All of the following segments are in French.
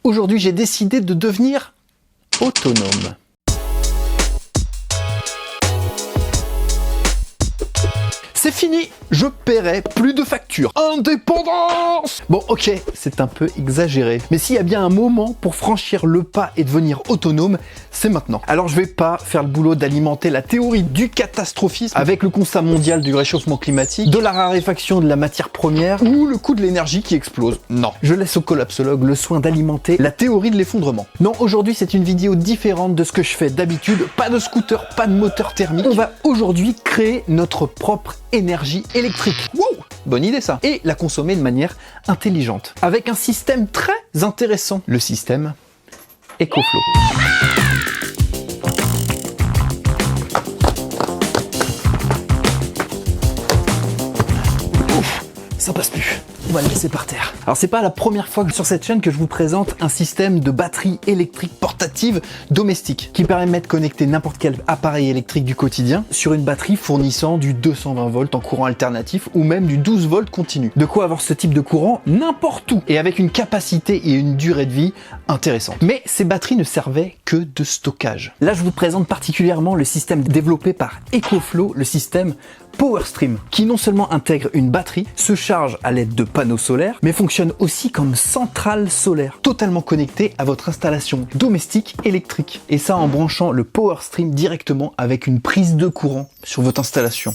Aujourd'hui, j'ai décidé de devenir autonome. C'est fini, je paierai plus de factures. Indépendance! Bon, ok, c'est un peu exagéré. Mais s'il y a bien un moment pour franchir le pas et devenir autonome, c'est maintenant. Alors je vais pas faire le boulot d'alimenter la théorie du catastrophisme avec le constat mondial du réchauffement climatique, de la raréfaction de la matière première ou le coût de l'énergie qui explose. Non. Je laisse aux collapsologues le soin d'alimenter la théorie de l'effondrement. Non, aujourd'hui c'est une vidéo différente de ce que je fais d'habitude. Pas de scooter, pas de moteur thermique. On va aujourd'hui créer notre propre énergie électrique. Wow, bonne idée ça. Et la consommer de manière intelligente. Avec un système très intéressant. Le système EcoFlow. Ouf, ça passe plus. On va le laisser par terre. Alors c'est pas la première fois sur cette chaîne que je vous présente un système de batterie électrique portative domestique qui permet de connecter n'importe quel appareil électrique du quotidien sur une batterie fournissant du 220 volts en courant alternatif ou même du 12 volts continu. De quoi avoir ce type de courant n'importe où et avec une capacité et une durée de vie intéressantes. Mais ces batteries ne servaient que de stockage. Là je vous présente particulièrement le système développé par EcoFlow, le système PowerStream, qui non seulement intègre une batterie, se charge à l'aide de panneaux solaires, mais fonctionne aussi comme centrale solaire, totalement connectée à votre installation domestique électrique. Et ça en branchant le PowerStream directement avec une prise de courant sur votre installation.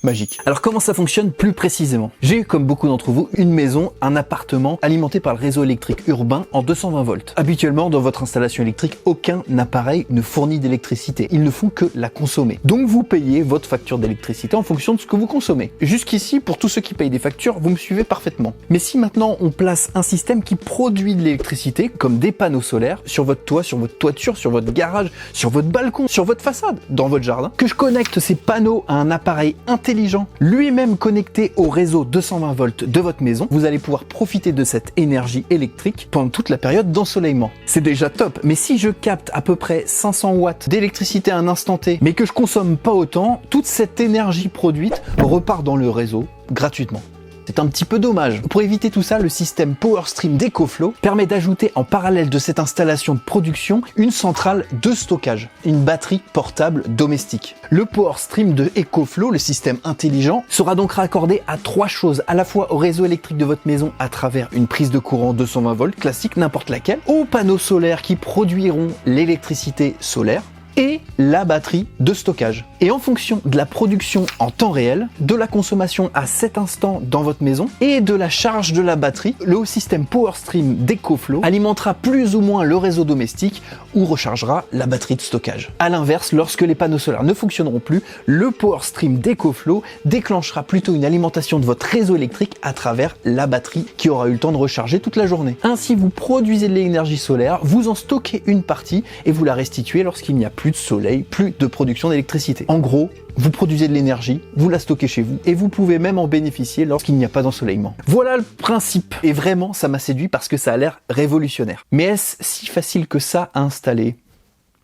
Magique. Alors comment ça fonctionne plus précisément? J'ai eu, comme beaucoup d'entre vous, une maison, un appartement alimenté par le réseau électrique urbain en 220 volts. Habituellement, dans votre installation électrique, aucun appareil ne fournit d'électricité. Ils ne font que la consommer. Donc vous payez votre facture d'électricité en fonction de ce que vous consommez. Jusqu'ici, pour tous ceux qui payent des factures, vous me suivez parfaitement. Mais si maintenant on place un système qui produit de l'électricité, comme des panneaux solaires, sur votre toit, sur votre toiture, sur votre garage, sur votre balcon, sur votre façade, dans votre jardin, que je connecte ces panneaux à un appareil intelligent, lui-même connecté au réseau 220 volts de votre maison, vous allez pouvoir profiter de cette énergie électrique pendant toute la période d'ensoleillement. C'est déjà top, mais si je capte à peu près 500 watts d'électricité à un instant T, mais que je consomme pas autant, toute cette énergie produite repart dans le réseau gratuitement. C'est un petit peu dommage. Pour éviter tout ça, le système PowerStream d'EcoFlow permet d'ajouter en parallèle de cette installation de production une centrale de stockage, une batterie portable domestique. Le PowerStream de EcoFlow, le système intelligent, sera donc raccordé à trois choses, à la fois au réseau électrique de votre maison à travers une prise de courant 220 volts classique, n'importe laquelle, aux panneaux solaires qui produiront l'électricité solaire, et la batterie de stockage. Et en fonction de la production en temps réel, de la consommation à cet instant dans votre maison et de la charge de la batterie, le système PowerStream d'EcoFlow alimentera plus ou moins le réseau domestique ou rechargera la batterie de stockage. A l'inverse, lorsque les panneaux solaires ne fonctionneront plus, le PowerStream d'EcoFlow déclenchera plutôt une alimentation de votre réseau électrique à travers la batterie qui aura eu le temps de recharger toute la journée. Ainsi, vous produisez de l'énergie solaire, vous en stockez une partie et vous la restituez lorsqu'il n'y a plus de soleil, plus de production d'électricité. En gros, vous produisez de l'énergie, vous la stockez chez vous et vous pouvez même en bénéficier lorsqu'il n'y a pas d'ensoleillement. Voilà le principe. Et vraiment, ça m'a séduit parce que ça a l'air révolutionnaire. Mais est-ce si facile que ça à installer?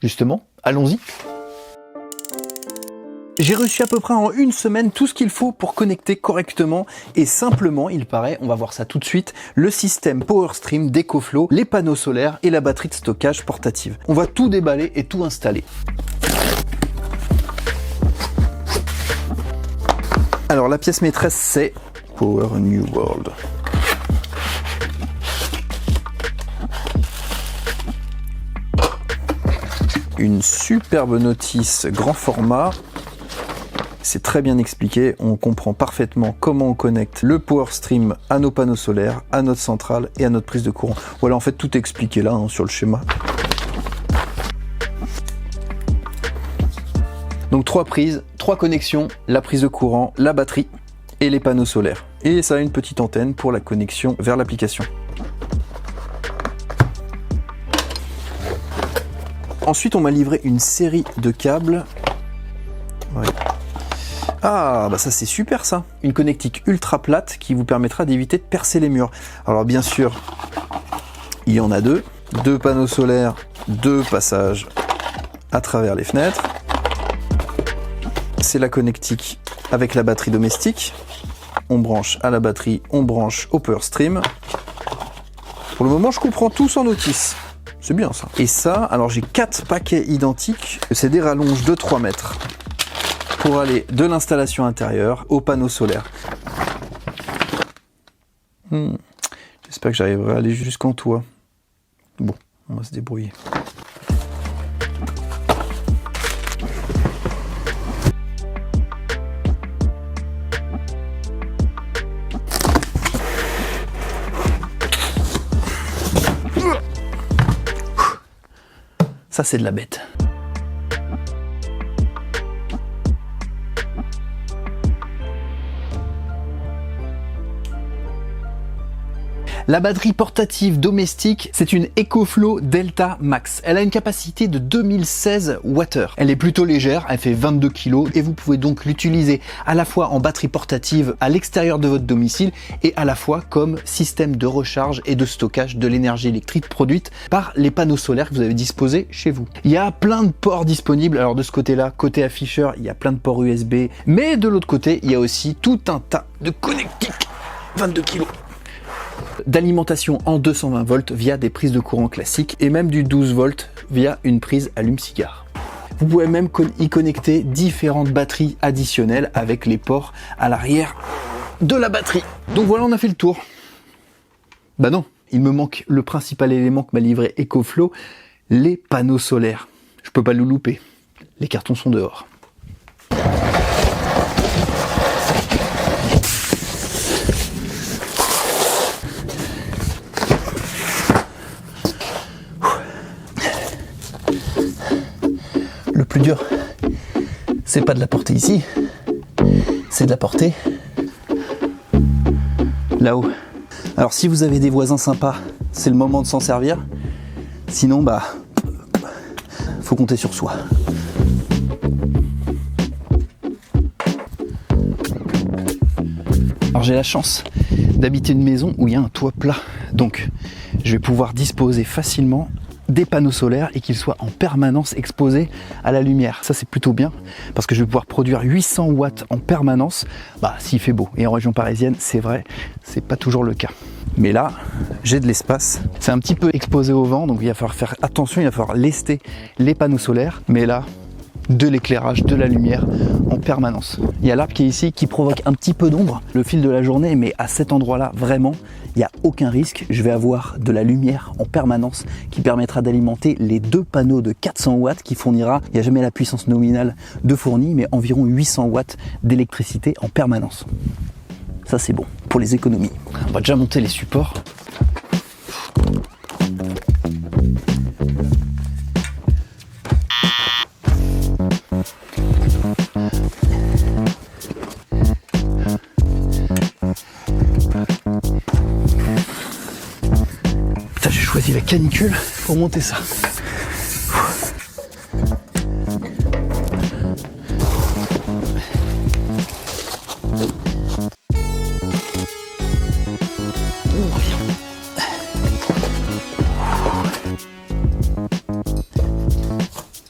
Justement, allons-y. J'ai reçu à peu près en une semaine tout ce qu'il faut pour connecter correctement et simplement, il paraît, on va voir ça tout de suite, le système PowerStream d'EcoFlow, les panneaux solaires et la batterie de stockage portative. On va tout déballer et tout installer. Alors la pièce maîtresse c'est Power New World. Une superbe notice grand format. C'est très bien expliqué, on comprend parfaitement comment on connecte le PowerStream à nos panneaux solaires, à notre centrale et à notre prise de courant. Voilà, en fait tout est expliqué là sur le schéma. Donc 3 prises, 3 connexions, la prise de courant, la batterie et les panneaux solaires. Et ça a une petite antenne pour la connexion vers l'application. Ensuite on m'a livré une série de câbles. Ouais. Ah, bah ça c'est super ça. Une connectique ultra plate qui vous permettra d'éviter de percer les murs. Alors bien sûr, il y en a deux. 2 panneaux solaires, 2 passages à travers les fenêtres. C'est la connectique avec la batterie domestique. On branche à la batterie, on branche au PowerStream. Pour le moment, je comprends tout sans notice. C'est bien ça. Et ça, alors j'ai 4 paquets identiques. C'est des rallonges de 3 mètres pour aller de l'installation intérieure au panneau solaire. J'espère que j'arriverai à aller jusqu'en toit. Bon, on va se débrouiller. Ça, c'est de la bête. La batterie portative domestique, c'est une EcoFlow Delta Max. Elle a une capacité de 2016 Wh. Elle est plutôt légère, elle fait 22 kg et vous pouvez donc l'utiliser à la fois en batterie portative à l'extérieur de votre domicile et à la fois comme système de recharge et de stockage de l'énergie électrique produite par les panneaux solaires que vous avez disposés chez vous. Il y a plein de ports disponibles. Alors de ce côté-là, côté afficheur, il y a plein de ports USB, mais de l'autre côté, il y a aussi tout un tas de connectiques 22 kg. D'alimentation en 220 volts via des prises de courant classiques et même du 12 volts via une prise allume-cigare. Vous pouvez même y connecter différentes batteries additionnelles avec les ports à l'arrière de la batterie. Donc voilà, on a fait le tour. Bah non, il me manque le principal élément que m'a livré EcoFlow, les panneaux solaires. Je peux pas le louper. Les cartons sont dehors. Le plus dur, c'est pas de la porter ici, c'est de la porter là-haut. Alors si vous avez des voisins sympas, c'est le moment de s'en servir. Sinon, bah, faut compter sur soi. Alors j'ai la chance d'habiter une maison où il y a un toit plat. Donc je vais pouvoir disposer facilement des panneaux solaires et qu'ils soient en permanence exposés à la lumière. Ça c'est plutôt bien parce que je vais pouvoir produire 800 watts en permanence, s'il fait beau. Et en région parisienne, c'est vrai, c'est pas toujours le cas. Mais là, j'ai de l'espace. C'est un petit peu exposé au vent, donc il va falloir faire attention, il va falloir lester les panneaux solaires. Mais là, de l'éclairage, de la lumière en permanence. Il y a l'arbre qui est ici qui provoque un petit peu d'ombre le fil de la journée, mais à cet endroit-là, vraiment, il n'y a aucun risque. Je vais avoir de la lumière en permanence qui permettra d'alimenter les 2 panneaux de 400 watts qui fournira, il n'y a jamais la puissance nominale de fourni, mais environ 800 watts d'électricité en permanence. Ça c'est bon pour les économies. On va déjà monter les supports. Putain, j'ai choisi la canicule pour monter ça.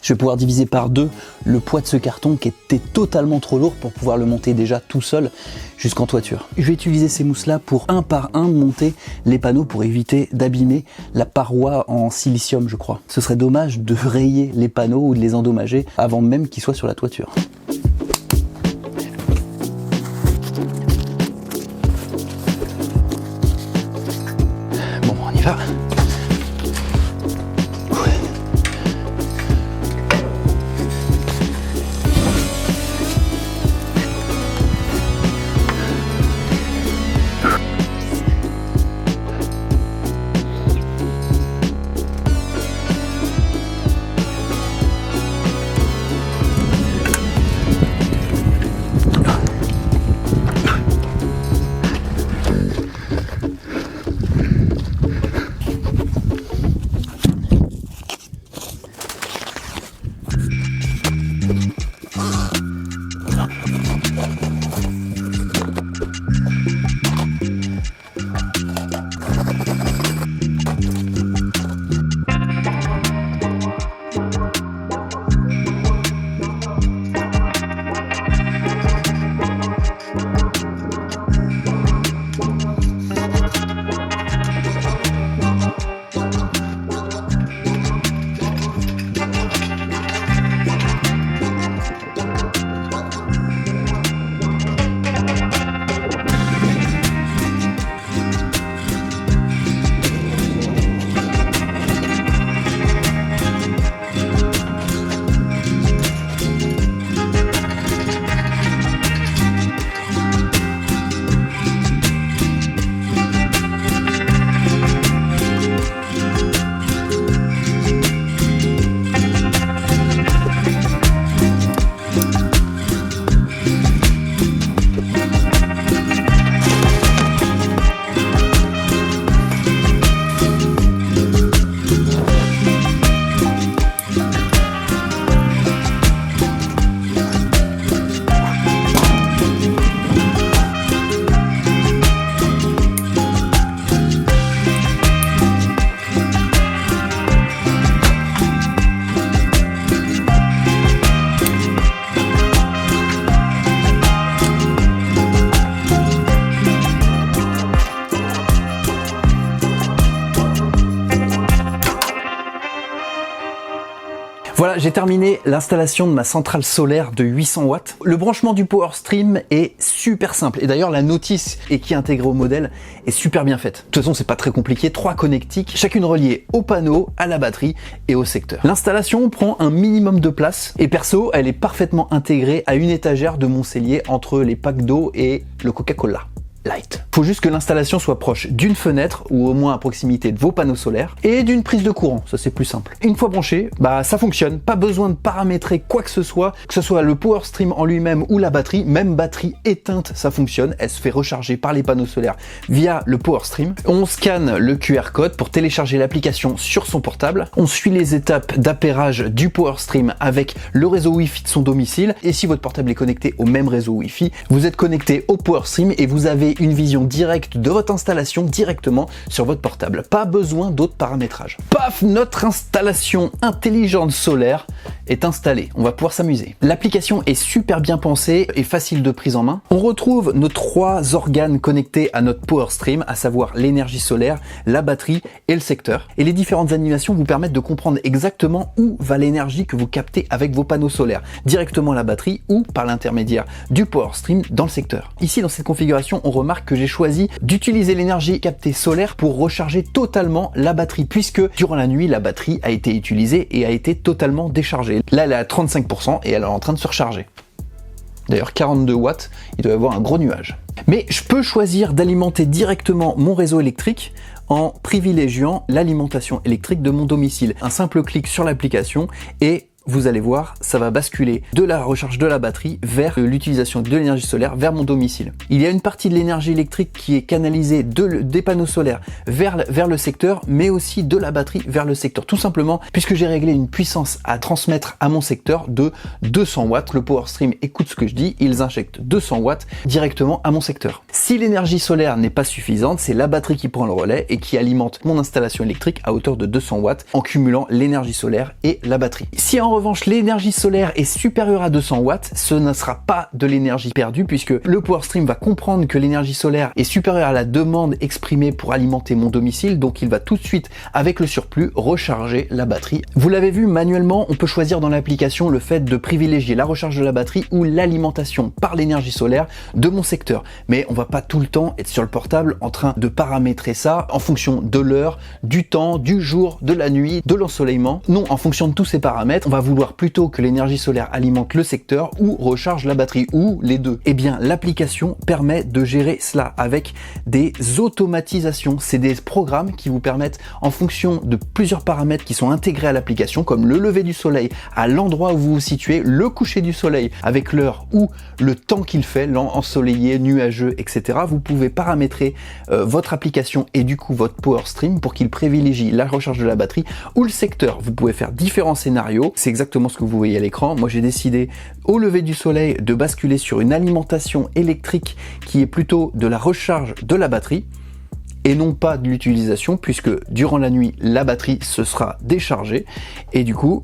Je vais pouvoir diviser par 2 le poids de ce carton qui était totalement trop lourd pour pouvoir le monter déjà tout seul jusqu'en toiture. Je vais utiliser ces mousses-là pour un par un monter les panneaux pour éviter d'abîmer la paroi en silicium, je crois. Ce serait dommage de rayer les panneaux ou de les endommager avant même qu'ils soient sur la toiture. Bon, on y va. Voilà, j'ai terminé l'installation de ma centrale solaire de 800 watts. Le branchement du Power Stream est super simple. Et d'ailleurs, la notice qui est intégrée au modèle est super bien faite. De toute façon, c'est pas très compliqué. 3 connectiques, chacune reliée au panneau, à la batterie et au secteur. L'installation prend un minimum de place. Et perso, elle est parfaitement intégrée à une étagère de mon cellier entre les packs d'eau et le Coca-Cola Light. Faut juste que l'installation soit proche d'une fenêtre ou au moins à proximité de vos panneaux solaires et d'une prise de courant, ça c'est plus simple. Une fois branché, ça fonctionne, pas besoin de paramétrer quoi que ce soit le Power Stream en lui-même ou la batterie, même batterie éteinte, ça fonctionne, elle se fait recharger par les panneaux solaires via le Power Stream. On scanne le QR code pour télécharger l'application sur son portable, on suit les étapes d'appairage du Power Stream avec le réseau Wi-Fi de son domicile et si votre portable est connecté au même réseau Wi-Fi, vous êtes connecté au Power Stream et vous avez une vision directe de votre installation directement sur votre portable. Pas besoin d'autres paramétrages. Paf, notre installation intelligente solaire est installée. On va pouvoir s'amuser. L'application est super bien pensée et facile de prise en main. On retrouve nos 3 organes connectés à notre Power Stream, à savoir l'énergie solaire, la batterie et le secteur. Et les différentes animations vous permettent de comprendre exactement où va l'énergie que vous captez avec vos panneaux solaires, directement à la batterie ou par l'intermédiaire du Power Stream dans le secteur. Ici, dans cette configuration, on remarque que j'ai choisi d'utiliser l'énergie captée solaire pour recharger totalement la batterie, puisque durant la nuit, la batterie a été utilisée et a été totalement déchargée. Là, elle est à 35% et elle est en train de se recharger. D'ailleurs, 42 watts, il doit y avoir un gros nuage. Mais je peux choisir d'alimenter directement mon réseau électrique en privilégiant l'alimentation électrique de mon domicile. Un simple clic sur l'application et vous allez voir, ça va basculer de la recharge de la batterie vers l'utilisation de l'énergie solaire vers mon domicile. Il y a une partie de l'énergie électrique qui est canalisée des panneaux solaires vers le secteur, mais aussi de la batterie vers le secteur. Tout simplement, puisque j'ai réglé une puissance à transmettre à mon secteur de 200 watts. Le Power Stream écoute ce que je dis, ils injectent 200 watts directement à mon secteur. Si l'énergie solaire n'est pas suffisante, c'est la batterie qui prend le relais et qui alimente mon installation électrique à hauteur de 200 watts en cumulant l'énergie solaire et la batterie. Si en revanche l'énergie solaire est supérieure à 200 watts, ce ne sera pas de l'énergie perdue puisque le Power Stream va comprendre que l'énergie solaire est supérieure à la demande exprimée pour alimenter mon domicile, donc il va tout de suite avec le surplus recharger la batterie. Vous l'avez vu, manuellement on peut choisir dans l'application le fait de privilégier la recharge de la batterie ou l'alimentation par l'énergie solaire de mon secteur, mais on va pas tout le temps être sur le portable en train de paramétrer ça en fonction de l'heure, du temps, du jour, de la nuit, de l'ensoleillement. Non, en fonction de tous ces paramètres, on va vouloir plutôt que l'énergie solaire alimente le secteur ou recharge la batterie, ou les deux. Eh bien, l'application permet de gérer cela avec des automatisations. C'est des programmes qui vous permettent, en fonction de plusieurs paramètres qui sont intégrés à l'application, comme le lever du soleil à l'endroit où vous vous situez, le coucher du soleil avec l'heure ou le temps qu'il fait, ensoleillé, nuageux, etc. Vous pouvez paramétrer votre application et du coup votre Power Stream pour qu'il privilégie la recharge de la batterie ou le secteur. Vous pouvez faire différents scénarios. C'est exactement ce que vous voyez à l'écran. Moi, j'ai décidé au lever du soleil de basculer sur une alimentation électrique qui est plutôt de la recharge de la batterie et non pas de l'utilisation, puisque durant la nuit, la batterie se sera déchargée et du coup,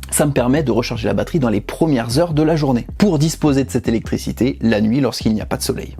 ça me permet de recharger la batterie dans les premières heures de la journée pour disposer de cette électricité la nuit lorsqu'il n'y a pas de soleil.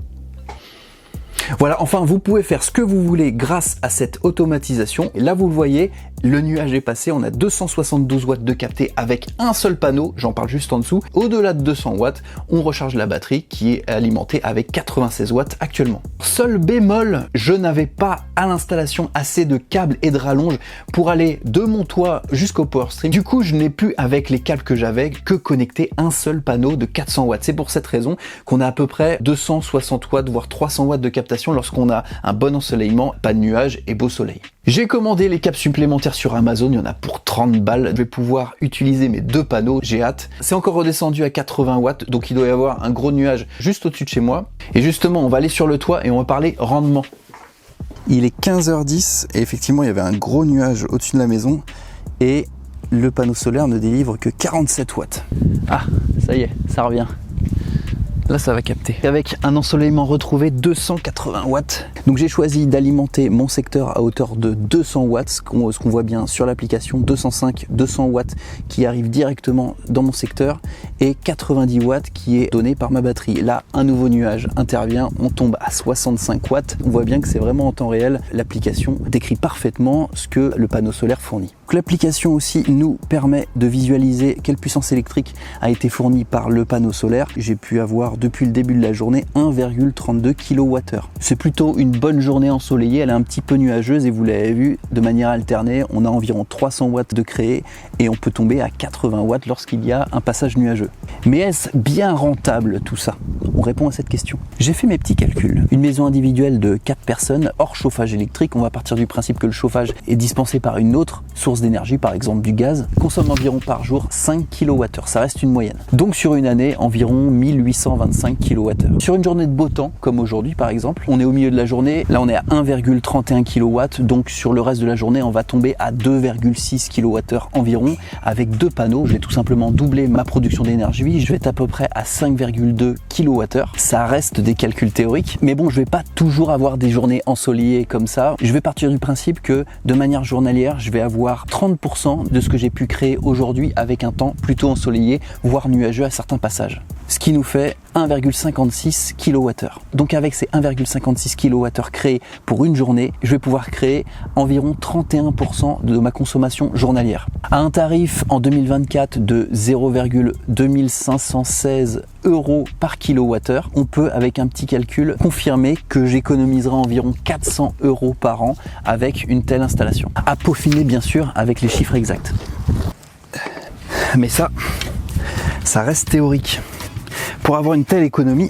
Voilà, enfin, vous pouvez faire ce que vous voulez grâce à cette automatisation. Et là, vous le voyez, le nuage est passé. On a 272 watts de capté avec un seul panneau. J'en parle juste en dessous. Au-delà de 200 watts, on recharge la batterie qui est alimentée avec 96 watts actuellement. Seul bémol, je n'avais pas à l'installation assez de câbles et de rallonges pour aller de mon toit jusqu'au Power Stream. Du coup, je n'ai plus, avec les câbles que j'avais, que connecter un seul panneau de 400 watts. C'est pour cette raison qu'on a à peu près 260 watts, voire 300 watts de captation lorsqu'on a un bon ensoleillement, pas de nuages et beau soleil. J'ai commandé les câbles supplémentaires sur Amazon, il y en a pour 30 balles. Je vais pouvoir utiliser mes 2 panneaux, j'ai hâte. C'est encore redescendu à 80 watts, donc il doit y avoir un gros nuage juste au-dessus de chez moi. Et justement, on va aller sur le toit et on va parler rendement. Il est 15h10 et effectivement, il y avait un gros nuage au-dessus de la maison et le panneau solaire ne délivre que 47 watts. Ah, ça y est, ça revient. Là, ça va capter. Avec un ensoleillement retrouvé 280 watts. Donc j'ai choisi d'alimenter mon secteur à hauteur de 200 watts, ce qu'on voit bien sur l'application, 205, 200 watts qui arrivent directement dans mon secteur et 90 watts qui est donné par ma batterie. Là, un nouveau nuage intervient, on tombe à 65 watts. On voit bien que c'est vraiment en temps réel. L'application décrit parfaitement ce que le panneau solaire fournit. Donc Donc l'application aussi nous permet de visualiser quelle puissance électrique a été fournie par le panneau solaire. J'ai pu avoir depuis le début de la journée 1,32 kWh. C'est plutôt une bonne journée ensoleillée, elle est un petit peu nuageuse et vous l'avez vu, de manière alternée, on a environ 300 watts de créé et on peut tomber à 80 watts lorsqu'il y a un passage nuageux. Mais est-ce bien rentable tout ça? On répond à cette question. J'ai fait mes petits calculs. Une maison individuelle de 4 personnes hors chauffage électrique, on va partir du principe que le chauffage est dispensé par une autre source d'énergie, par exemple du gaz, consomme environ par jour 5 kWh. Ça reste une moyenne. Donc sur une année, environ 1825 kWh. Sur une journée de beau temps, comme aujourd'hui par exemple, on est au milieu de la journée, là on est à 1,31 kW, donc sur le reste de la journée, on va tomber à 2,6 kWh environ. Avec 2 panneaux, je vais tout simplement doubler ma production d'énergie, je vais être à peu près à 5,2 kWh. Ça reste des calculs théoriques, mais bon, je vais pas toujours avoir des journées ensoleillées comme ça. Je vais partir du principe que de manière journalière, je vais avoir 30% de ce que j'ai pu créer aujourd'hui avec un temps plutôt ensoleillé, voire nuageux à certains passages. Ce qui nous fait 1,56 kWh. Donc avec ces 1,56 kWh créés pour une journée, je vais pouvoir créer environ 31% de ma consommation journalière. À un tarif en 2024 de 0,2516 € par kWh, on peut avec un petit calcul confirmer que j'économiserai environ 400 € par an avec une telle installation. À peaufiner bien sûr avec les chiffres exacts. Mais ça reste théorique. Pour avoir une telle économie,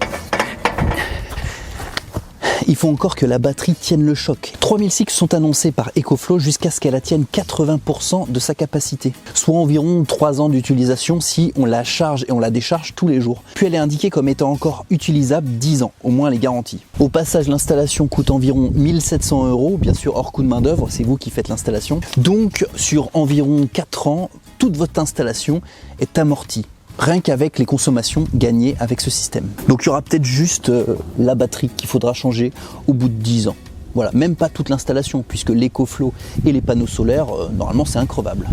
il faut encore que la batterie tienne le choc. 3000 cycles sont annoncés par EcoFlow jusqu'à ce qu'elle atteigne 80% de sa capacité, soit environ 3 ans d'utilisation si on la charge et on la décharge tous les jours. Puis elle est indiquée comme étant encore utilisable 10 ans, au moins les garanties. Au passage, l'installation coûte environ 1700 €, bien sûr hors coût de main d'œuvre, c'est vous qui faites l'installation. Donc sur environ 4 ans, toute votre installation est amortie. Rien qu'avec les consommations gagnées avec ce système. Donc il y aura peut-être juste la batterie qu'il faudra changer au bout de 10 ans. Voilà, même pas toute l'installation, puisque l'EcoFlow et les panneaux solaires, normalement c'est increvable.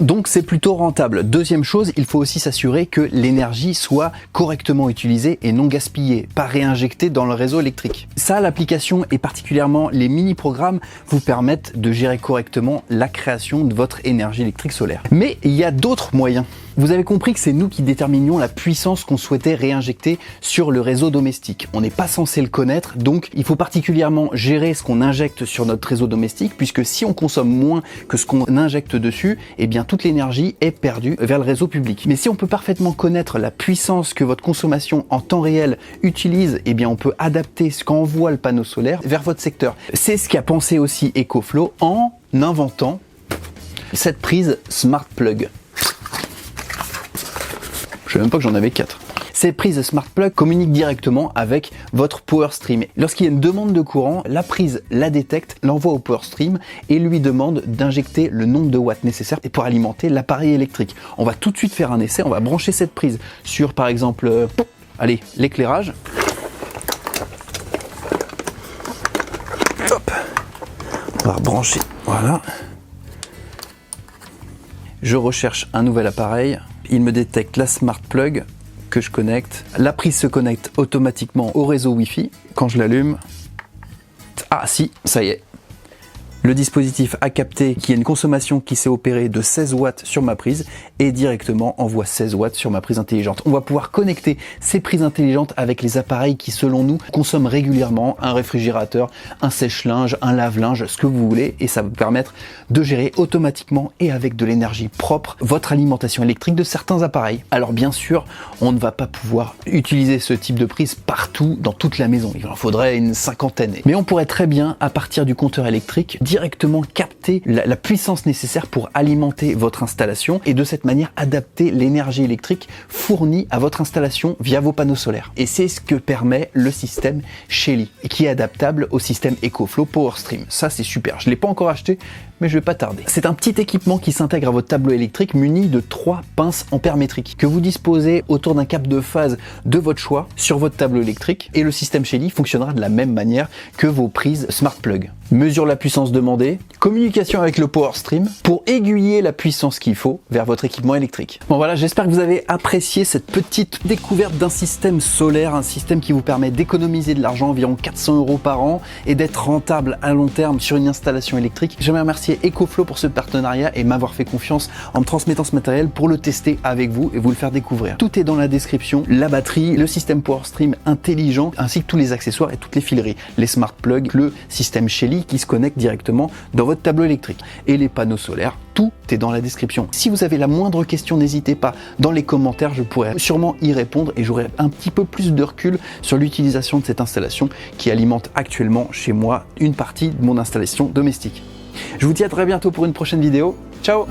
Donc c'est plutôt rentable. Deuxième chose, il faut aussi s'assurer que l'énergie soit correctement utilisée et non gaspillée, pas réinjectée dans le réseau électrique. Ça, l'application et particulièrement les mini-programmes vous permettent de gérer correctement la création de votre énergie électrique solaire. Mais il y a d'autres moyens. Vous avez compris que c'est nous qui déterminions la puissance qu'on souhaitait réinjecter sur le réseau domestique. On n'est pas censé le connaître, donc il faut particulièrement gérer ce qu'on injecte sur notre réseau domestique, puisque si on consomme moins que ce qu'on injecte dessus, eh bien toute l'énergie est perdue vers le réseau public. Mais si on peut parfaitement connaître la puissance que votre consommation en temps réel utilise, eh bien on peut adapter ce qu'envoie le panneau solaire vers votre secteur. C'est ce qu'a pensé aussi EcoFlow en inventant cette prise Smart Plug. Je ne sais même pas que j'en avais 4. Ces prises Smart Plug communiquent directement avec votre Power Stream. Lorsqu'il y a une demande de courant, la prise la détecte, l'envoie au Power Stream et lui demande d'injecter le nombre de watts nécessaires pour alimenter l'appareil électrique. On va tout de suite faire un essai, on va brancher cette prise sur par exemple l'éclairage. Hop. On va brancher, voilà. Je recherche un nouvel appareil. Il me détecte la Smart Plug que je connecte. La prise se connecte automatiquement au réseau Wi-Fi. Quand je l'allume, ah si, ça y est. Le dispositif a capté qu'il y a une consommation qui s'est opérée de 16 watts sur ma prise et directement envoie 16 watts sur ma prise intelligente. On va pouvoir connecter ces prises intelligentes avec les appareils qui, selon nous, consomment régulièrement, un réfrigérateur, un sèche-linge, un lave-linge, ce que vous voulez, et ça va vous permettre de gérer automatiquement et avec de l'énergie propre votre alimentation électrique de certains appareils. Alors bien sûr, on ne va pas pouvoir utiliser ce type de prise partout dans toute la maison. Il en faudrait une cinquantaine. Mais on pourrait très bien, à partir du compteur électrique, directement capter la puissance nécessaire pour alimenter votre installation et de cette manière adapter l'énergie électrique fournie à votre installation via vos panneaux solaires. Et c'est ce que permet le système Shelly, qui est adaptable au système EcoFlow Power Stream. Ça c'est super, je ne l'ai pas encore acheté, mais je vais pas tarder. C'est un petit équipement qui s'intègre à votre tableau électrique muni de 3 pinces ampères-métriques que vous disposez autour d'un câble de phase de votre choix sur votre tableau électrique et le système Shelly fonctionnera de la même manière que vos prises Smart Plug. Mesure la puissance demandée, communication avec le Power Stream pour aiguiller la puissance qu'il faut vers votre équipement électrique. Bon voilà, j'espère que vous avez apprécié cette petite découverte d'un système solaire, un système qui vous permet d'économiser de l'argent, environ 400 € par an et d'être rentable à long terme sur une installation électrique. J'aimerais remercier remercier EcoFlow pour ce partenariat et m'avoir fait confiance en me transmettant ce matériel pour le tester avec vous et vous le faire découvrir. Tout est dans la description, la batterie, le système PowerStream intelligent, ainsi que tous les accessoires et toutes les fileries, les smart plugs, le système Shelly qui se connecte directement dans votre tableau électrique et les panneaux solaires. Tout est dans la description. Si vous avez la moindre question, n'hésitez pas dans les commentaires, je pourrais sûrement y répondre et j'aurai un petit peu plus de recul sur l'utilisation de cette installation qui alimente actuellement chez moi une partie de mon installation domestique. Je vous dis à très bientôt pour une prochaine vidéo. Ciao!